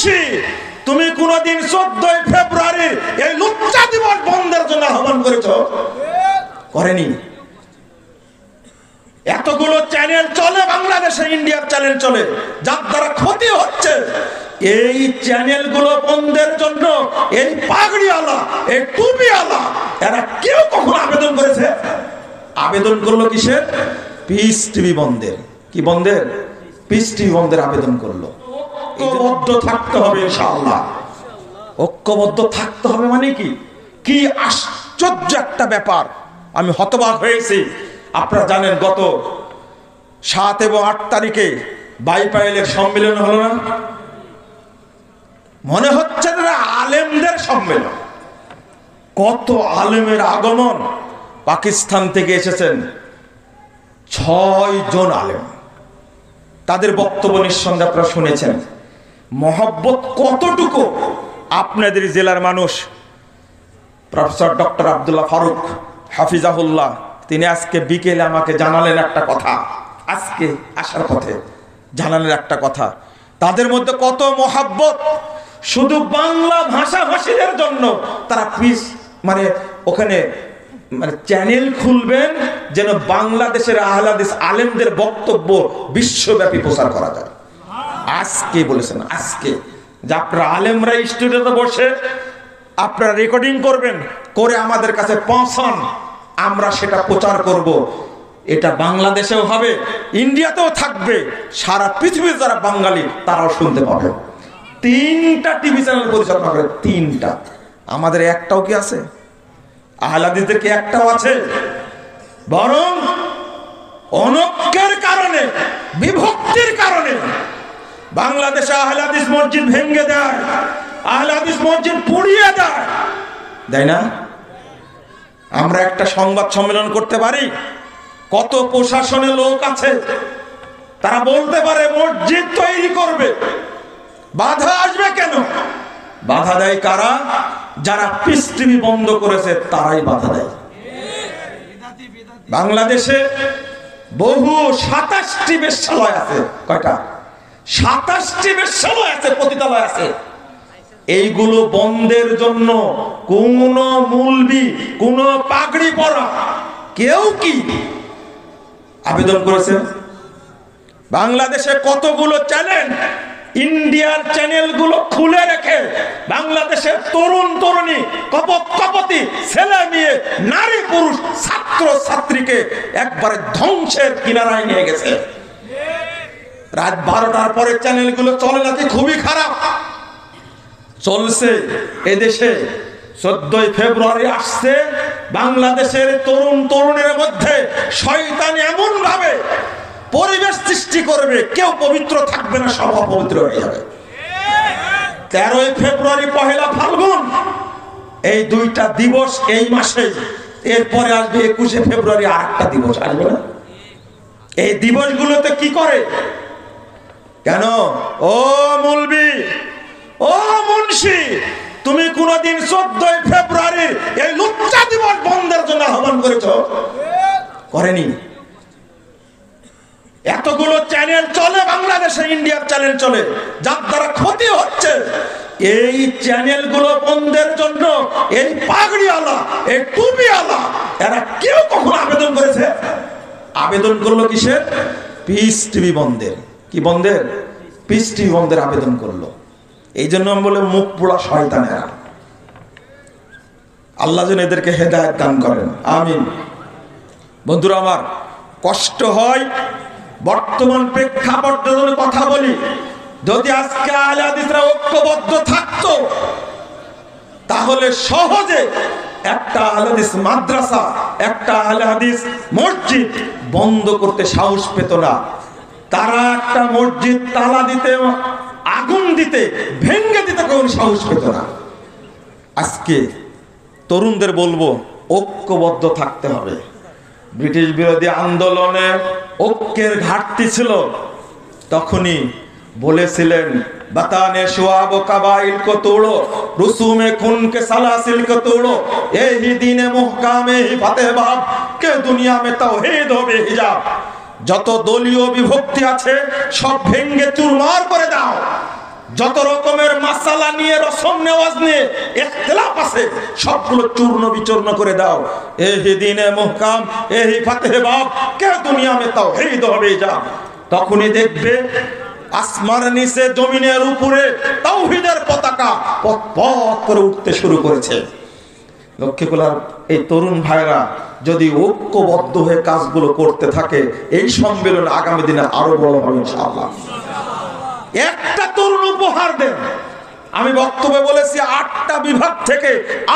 মুন্সি, তুমি কোনদিন 14 ফেব্রুয়ারির এই লুচ্চা দিবস বন্ধের জন্য আহ্বান করেছো? করেনি। এতগুলো চ্যানেল চলে বাংলাদেশে, ইন্ডিয়ার চ্যানেল চলে, যার দ্বারা ক্ষতি হচ্ছে। এই চ্যানেলগুলো বন্ধের জন্য এই পাগড়িওয়ালা, এই টুপিওয়ালা, এরা কেউ কখনো আবেদন করেছে? আবেদন করলো কিসের? পিস টিভি বন্ধের। কি বন্ধের? পিস টিভি বন্ধের আবেদন করলো। ঐক্যবদ্ধ থাকতে হবে ইনশাআল্লাহ। ঐক্যবদ্ধ থাকতে হবে মানে কি? কি আশ্চর্য একটা ব্যাপার! আমি হতবাক হয়েছি। আপনারা জানেন গত 7 এবং 8 তারিখে বাইপাইলের সম্মেলন হলো না? মনে হচ্ছে না আলেমদের সম্মেলন। কত আলেমের আগমন! পাকিস্তান থেকে এসেছেন 6 জন আলেম। তাদের বক্তব্য নিঃসন্দেহে আপনারা শুনেছেন। মহব্বত কতটুকু! আপনাদের জেলার মানুষ প্রফেসর ডক্টর আব্দুল্লাহ ফারুক হাফিজাহুল্লাহ, তিনি আজকে বিকেলে আমাকে জানালেন একটা কথা। আজকে আসার পথে জানালেন একটা কথা। তাদের মধ্যে কত মহব্বত! শুধু বাংলা ভাষাভাষীদের জন্য তারা পিস মানে ওখানে মানে চ্যানেল খুলবেন যেন বাংলাদেশের আহলে হাদিস আলেমদের বক্তব্য বিশ্বব্যাপী প্রচার করা যায়। আজকে বলেছেন, আজকে যে আপনারা আলেমরা স্টুডিওতে বসে আপনারা রেকর্ডিং করবেন, করে আমাদের কাছে পৌঁছান, আমরা সেটা প্রচার করব। এটা বাংলাদেশেও হবে, ইন্ডিয়াতেও থাকবে, সারা পৃথিবীর যারা বাঙালি তারাও শুনতে পাবে। 3টা টিভি চ্যানেল পরিচালনা করে, 3টা। আমাদের একটাও কি আছে? আহলে হাদিসদের কি একটাও আছে? বরং অনৈক্যের কারণে, বিভক্তির কারণে বাংলাদেশে আহলে হাদিস মসজিদ ভেঙে দেয়, আহলে হাদিস মসজিদ পুড়িয়ে দেয়, তাই না? আমরা একটা সংবাদ সম্মেলন করতে পারি, কত প্রশাসনের লোক আছে, তারা বলতে পারে মসজিদ তৈরি করবে, বাধা আসবে কেন? বাধা দেয় কারা? যারা পিস টিভি বন্ধ করেছে তারাই বাধা দেয়। বাংলাদেশে বহু 27টি বেশ্যালয় আছে। কয়টা? 27টি বেশ্যালয় আছে, পতিতালয় আছে। এইগুলো বন্ধের জন্য কোন মুলবি, কোন পাগড়ি পরা কেউ কি আবেদন করেছে? বাংলাদেশে কতগুলো চ্যানেল, ইন্ডিয়ার চ্যানেলগুলো খুলে রেখে বাংলাদেশের তরুণ তরুণী, কপতি ছেলে মেয়ে, নারী পুরুষ, ছাত্র ছাত্রীকে একবারে ধ্বংসের কিনারায় নিয়ে গেছে। রাত 12টার পরে চ্যানেলগুলো চলে না, খুবই খারাপ চলছে। এদেশে 14 ফেব্রুয়ারি আসছে, বাংলাদেশের তরুণ তরুণীর মধ্যে শয়তান এমন ভাবে পরিবেশ সৃষ্টি করবে, কেউ পবিত্র থাকবে না, সব অপবিত্র হয়ে যাবে। 13 ফেব্রুয়ারি, 1 ফাল্গুন, এই 2টা দিবস এই মাসে। এরপরে আসবে 21 ফেব্রুয়ারি, আরেকটা দিবস আসবে না? এই দিবসগুলোতে কি করে? কেন? ও মুলবি, ও মুন্সি, তুমি কোনদিন 14 ফেব্রুয়ারির এই লুচ্চা দিবস বন্ধের জন্য আহ্বান করেছো? করেনি। এতগুলো চ্যানেল চলে বাংলাদেশে, ইন্ডিয়ার চ্যানেল চলে, যার দ্বারা ক্ষতি হচ্ছে। এই চ্যানেলগুলো বন্ধের জন্য এই পাগড়িওয়ালা, এই টুপিওয়ালা, এরা কেউ কখনো আবেদন করেছে? আবেদন করলো কিসের? পিস টিভি বন্ধের। কি বন্ধের? পিস টিভি বন্ধের আবেদন করলো। এই জন্য আমি বলে মুখ পোড়া শয়তানেরা। আল্লাহ যেন এদেরকে হেদায়েত দান করেন, আমিন। বন্ধুরা আমার, কষ্ট হয় বর্তমান প্রেক্ষাপটে কথা বলি। যদি আজকে আহলে হাদিসরা ঐক্যবদ্ধ থাকতো, তাহলে সহজে একটা আহলে হাদিস মাদ্রাসা, একটা আহলে হাদিস মসজিদ বন্ধ করতে সাহস পেত না। তারা একটা মসজিদ তালা দিতে, আগুন দিতে, ভেঙ্গে দিতে কোন সাহস পেত না। আজকে তরুণদের বলবো, ঐক্যবদ্ধ থাকতে হবে। ব্রিটিশ বিরোধী আন্দোলনে ঐক্যের ঘাটতি ছিল, তখনই বলেছিলেন बताने शुआब कबाइल को तोड़ो, रसूम खून के सलासिल को तोड़ो, यही दीन मुहकामे ही फतेह बाब के दुनिया में तौहीद हो बेहिजाब। যত দলীয় বিভক্তি আছে সব ভেঙে চুরমার করে দাও, যত রকমের মাসালা নিয়ে রসম নেওয়াজ নিয়ে ইখতিলাফ আছে সবগুলো চূর্ণ বিচূর্ণ করে দাও। এহি দিনে মুহকাম এহি ফাতেহে বাব কে দুনিয়া মে তাওহীদ হবে যা, তখনই দেখবে আসমানের নিচে জমিনের উপরে তাওহীদের পতাকা পথ পথ করে উঠতে শুরু করেছে। লক্ষ্মীকুলার এই তরুণ ভাইরা যদি ঐক্যবদ্ধ হয়ে কাজগুলো করতে থাকে এই সম্মেলন আগামী দিনে আরো বড় হবে ইনশাআল্লাহ। একটা তরুণ উপহার দেন। আমি বক্তব্যে বলেছি 8টা বিভাগ থেকে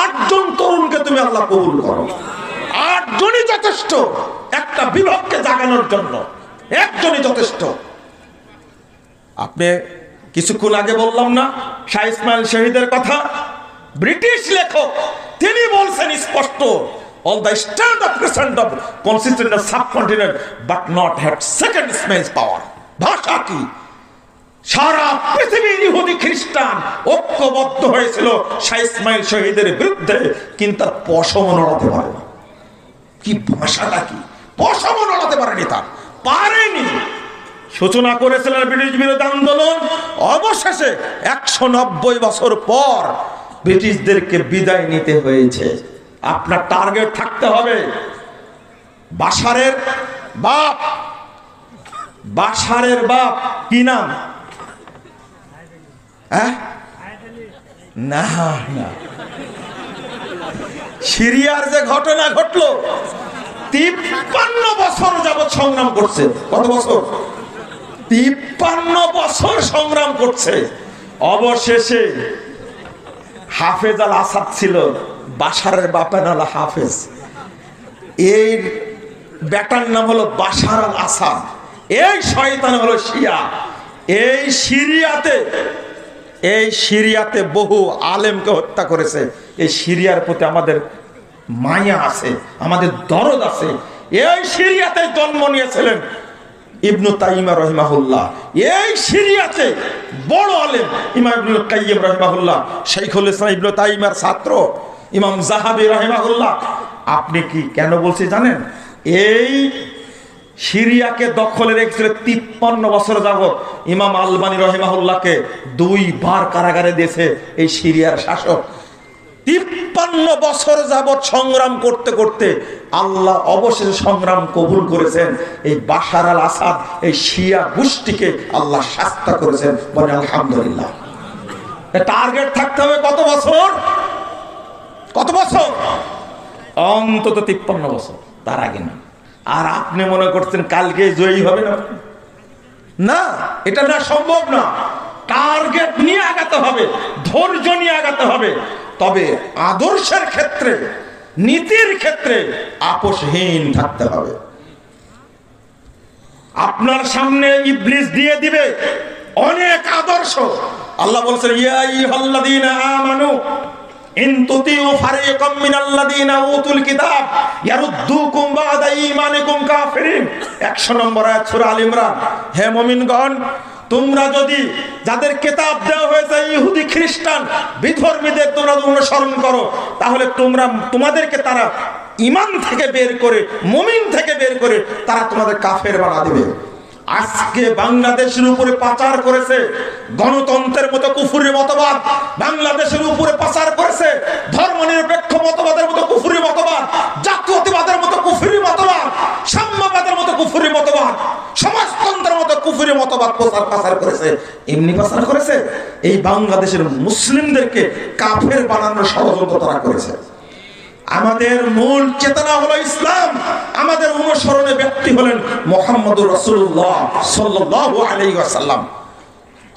8 জন তরুণকে তুমি আল্লাহ কবুল করো। 8 জনই যথেষ্ট একটা বিভাগকে জাগানোর জন্য, একজনই যথেষ্ট। আপনি কিছুক্ষণ আগে বললাম না শাহ ইসমাইল শহীদের কথা, ব্রিটিশ লেখক তিনি বলছেন স্পষ্ট, all the stand of present of consistent of subcontinent but not had second Ismail's power। ভাষা কি? সারা পৃথিবীর ইহুদি খ্রিস্টান ঐক্যবদ্ধ হয়েছিল শাহ ইসমাইল শহীদের বিরুদ্ধে, কিন্তু তার পশম নড়াতে পারে না। কি ভাষাটা কি? পশম নড়াতে পারেনি, তার পারেনি। সূচনা করেছিলেন ব্রিটিশ বিরোধী আন্দোলন, অবশেষে 190 বছর পর ব্রিটিশদেরকে বিদায় নিতে হয়েছে। আপনার টার্গেট থাকতে হবে বাশারের বাপ কি নাম? না না, সিরিয়ার যে ঘটনা ঘটলো 53 বছর যাবৎ সংগ্রাম করছে। কত বছর? 53 বছর সংগ্রাম করছে। অবশেষে হাফেজ আল আসাদ ছিল বাশারের বাপের নাম হাফেজ, এই বেটার নাম হলো বাশার আল আসাদ, এই শয়তান হলো শিয়া। এই সিরিয়াতে বহু আলেমকে হত্যা করেছে। এই সিরিয়ার প্রতি আমাদের মায়া আছে, আমাদের দরদ আছে। এই সিরিয়াতে জন্ম নিয়েছিলেন ইবনু তাইমিয়া রাহিমাহুল্লাহ। এই সিরিয়াতে বড় আলেম ইমাম ইবনুল কাইয়্যিম রাহিমাহুল্লাহ, শাইখুল ইসলাম ইবনু তাইমিয়ার ছাত্র ইমাম যাহাবী রাহিমাহুল্লাহ। আপনি কি কেন বলছি জানেন? এই সিরিয়াকে দখলে রেখেছিল 53 বছর যাবত। ইমাম আলবানী রাহিমাহুল্লাহকে 2 বার কারাগারে দিয়েছে এই সিরিয়ার শাসক। 53 বছর যাবত সংগ্রাম করতে করতে আল্লাহ অবশেষে সংগ্রাম কবুল করেছেন। এই বাশার আল আসাদ, এই শিয়া গোষ্ঠীকে আল্লাহ শাস্তা করেছেন। বলে আলহামদুলিল্লাহ। টার্গেট থাকতে হবে কত বছর? কত বছর? অন্তত 53 বছর, তার আগে না। আর আপনি মনে করছেন কালকে জয়ী হবে না? না, এটা না, সম্ভব না। টার্গেট নিয়ে আগাতে হবে, ধৈর্য নিয়ে আগাতে হবে। তবে আদর্শের ক্ষেত্রে, নীতির ক্ষেত্রে আপোষহীন থাকতে হবে। আপনার সামনে ইবলিস দিয়ে দিবে অনেক আদর্শ। আল্লাহ বলেছেন ইয়া আইয়ুহাল্লাযীনা আমানু ইন তুতিউ ফারিকাম মিনাল্লাযীনা উতুল কিতাব ইয়ারুদ্দুকুম বা'দা ঈমানিকুম কাফিরিন। 100 নম্বর আয়াত সূরা আল ইমরান। হে মুমিনগণ, তোমরা যদি যাদের কিতাব দেওয়া হয়েছে ইহুদি খ্রিস্টান বিধর্মীদের তোমরা অনুসরণ করো, তাহলে তোমাদেরকে তারা ঈমান থেকে বের করে, মুমিন থেকে বের করে তারা তোমাদের কাফের বানা দিবে। আজকে বাংলাদেশের উপরে পাচার করেছে গণতন্ত্রের মতো কুফরি মতবাদ, বাংলাদেশের উপরে পাচার করেছে ধর্মনিরপেক্ষ মতবাদের মতো কুফরি মতবাদ, জাতীয়তাবাদের মতো কুফরি মতবাদ, সাম্যবাদের মতো কুফরি মতবাদ, সমাজতন্ত্রের মতো কুফরি মতবাদ পাচার করেছে। এমনি পাচার করেছে, এই বাংলাদেশের মুসলিমদেরকে কাফের বানানোর ষড়যন্ত্র তারা করেছে। আমাদের মূল চেতনা হলো ইসলাম। আমাদের অনুসরণের ব্যক্তি হলেন মুহাম্মদুর রাসূলুল্লাহ সাল্লাল্লাহু আলাইহি ওয়াসাল্লাম।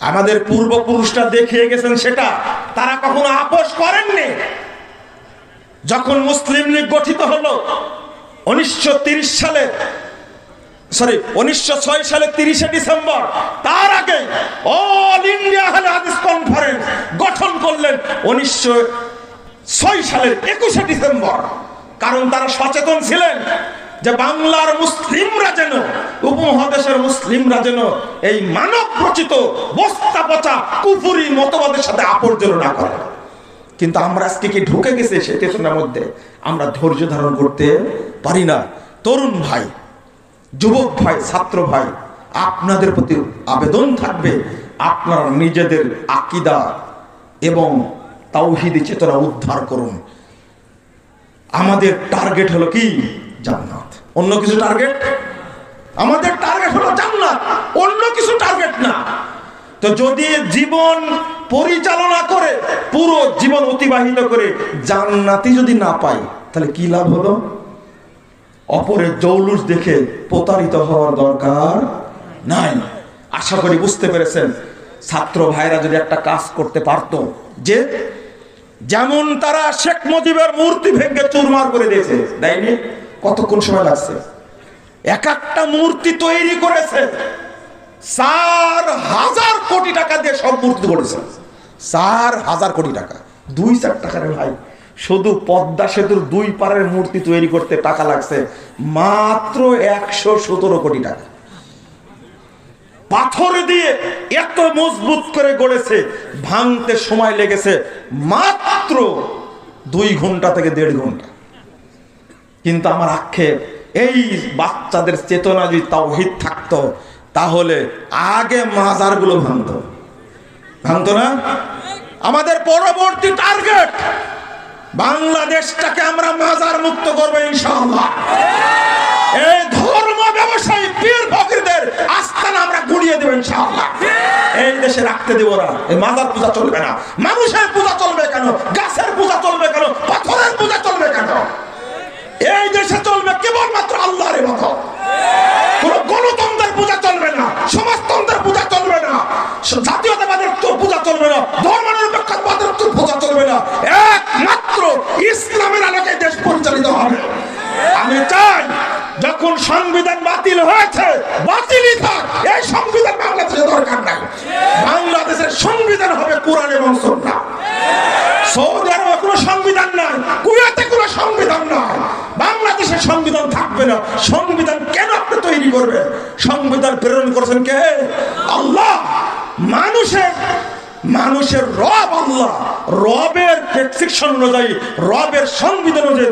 আমাদের পূর্বপুরুষরা দেখিয়ে গেছেন সেটা, তারা কখনো আপোষ করেননি। যখন মুসলিম লীগ গঠিত হলো 1906 সালে 30 ডিসেম্বর, তার আগে অল ইন্ডিয়া আহলে হাদিস কনফারেন্স গঠন করলেন 1906 সালের 21 ডিসেম্বর। কারণ তারা সচেতন ছিলেন যে বাংলার মুসলিমরা যেন, উপমহাদেশের মুসলিমরা যেন এই মানব রচিত বস্তা পচা কুফরি মতবাদের সাথে আপোষ যেন না করে। কিন্তু আমরা আজকে কি ঢুকে গেছে সেই চেতনার মধ্যে, আমরা ধৈর্য ধারণ করতে পারি না। তরুণ ভাই, যুবক ভাই, ছাত্র ভাই, আপনাদের প্রতি আবেদন থাকবে, আপনারা নিজেদের আকীদা এবং তাওহীদি চেতনা উদ্ধার করুন। আমাদের টার্গেট হলো কি? জান্নাত। অন্য কিছু টার্গেট? আমাদের টার্গেট হলো জান্নাত, অন্য কিছু টার্গেট না। তো যদি জীবন পরিচালনা করে, পুরো জীবন অতিবাহিত করে জান্নাতই যদি না পাই, তাহলে কি লাভ হলো? অপরের জৌলুস দেখে প্রতারিত হওয়ার দরকার নাই। আশা করি বুঝতে পেরেছেন। ছাত্র ভাইরা যদি একটা কাজ করতে পারতো, যে যেমন তারা শেখ মুজিবের মূর্তি ভেঙে চুরমার করে দিয়েছে, দেয়নি? কতক্ষণ সময় লাগছে? এক একটা মূর্তি তৈরি করেছে 4,000 কোটি টাকা দিয়ে, সব মূর্তি করেছে 4,000 কোটি টাকা। 2 টাকার ভাই, শুধু পদ্মা সেতুর 2 পারের মূর্তি তৈরি করতে টাকা লাগছে মাত্র 117 কোটি টাকা। পাথর দিয়ে এত মজবুত করে গড়েছে, ভাঙতে সময় লেগেছে মাত্র 2 ঘন্টা থেকে 1.5 ঘন্টা। কিন্তু আমার আক্ষেপ, এই বাচ্চাদের চেতনা যদি তাওহীদ থাকতো, তাহলে আগে মাজারগুলো ভাঙতো না? আমাদের পরবর্তী টার্গেট, বাংলাদেশটাকে আমরা মাজার মুক্ত করবো ইনশাআল্লাহ। এই ধর্ম ব্যবসায়ী পীর ফকিরদের আস্তানা আমরা গুড়িয়ে দেব ইনশাআল্লাহ। এই দেশে রাখতে দেব না। এই মাজার পূজা চলবে না। মানুষের পূজা চলবে কেন? গাছের পূজা চলবে কেন? পাথরের পূজা চলবে কেন? এই দেশে চলবে কেবলমাত্র আল্লাহর ইবাদত। কোন গণতন্ত্রের পূজা চলবে না, সমাজতন্ত্রের পূজা চলবে না, জাতীয়তাবাদের পূজা চলবে না, ধর্মনিরপেক্ষতাবাদের পূজা চলবে না। একমাত্র ইসলামের আলোকে দেশ পরিচালিত হবে। আমি চাই, যখন সংবিধান বাতিল হয়েছে, বাতিলই থাক, এই সংবিধান বাংলাদেশের দরকার নাই। বাংলাদেশের সংবিধান হবে কোরআন এবং সুন্নাহ। সৌদি আরবে কোনো সংবিধান নাই, কুয়েতে কোনো সংবিধান নাই, বাংলাদেশের সংবিধান থাকবে না। সংবিধান কেন আপনি তৈরি করবেন? সংবিধান প্রেরণ করেছেন কে? আল্লাহ। মানুষের রব আল্লাহ, রবের প্রেসক্রিপশন অনুযায়ী, রবের সংবিধান অনুযায়ী